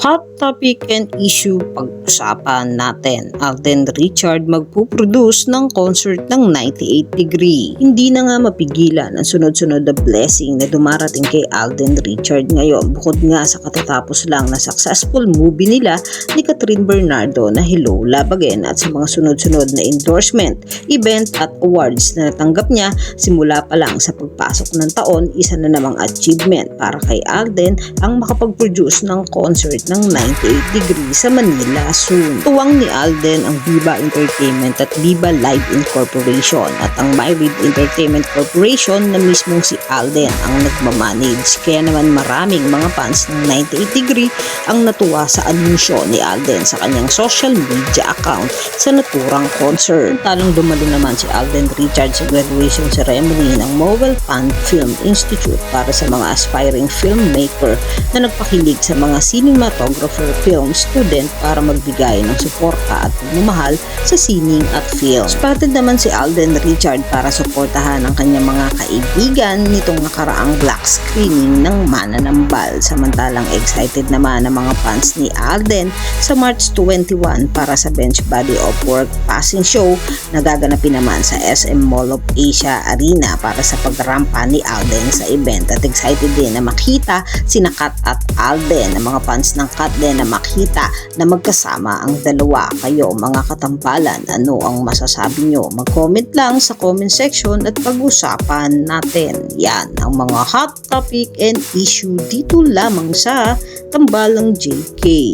Hot topic and issue pag-usapan natin. Alden Richard magpuproduce ng concert ng 98 Degree. Hindi na nga mapigilan ang sunod-sunod na blessing na dumarating kay Alden Richard ngayon. Bukod nga sa katatapos lang na successful movie nila ni Catherine Bernardo na Hello, Love Again at sa mga sunod-sunod na endorsement, event at awards na natanggap niya simula pa lang sa pagpasok ng taon, isa na namang achievement para kay Alden ang makapag-produce ng concert ng 98 Degree sa Manila soon. Tuwang ni Alden ang Viva Entertainment at Viva Live Incorporation at ang MyRib Entertainment Corporation na mismong si Alden ang nagmamanage. Kaya naman maraming mga fans ng 98 Degree ang natuwa sa anunsyo ni Alden sa kanyang social media account sa naturang concert. Talang dumalo naman si Alden Richard sa graduation ceremony ng Mobile Fund Film Institute para sa mga aspiring filmmaker na nagpakilig sa mga cinematographer film student para magbigay ng suporta at pagmamahal sa sining at film. Spotted naman si Alden Richard para suportahan ang kanyang mga kaibigan nitong nakaraang black screening ng Mananambal. Samantalang excited naman ang mga fans ni Alden sa March 21 para sa Bench Body of Work passing show na gaganapin naman sa SM Mall of Asia Arena para sa pagrampa ni Alden sa event. At excited din na makita sina Kat at Alden, ang mga fans ng Kat din na makita na magkasama ang dalawa. Kayo mga katambalan, ano ang masasabi nyo? Mag-comment lang sa comment section at pag-usapan natin. Yan ang mga hot topic and issue dito lamang sa Tambalang JK.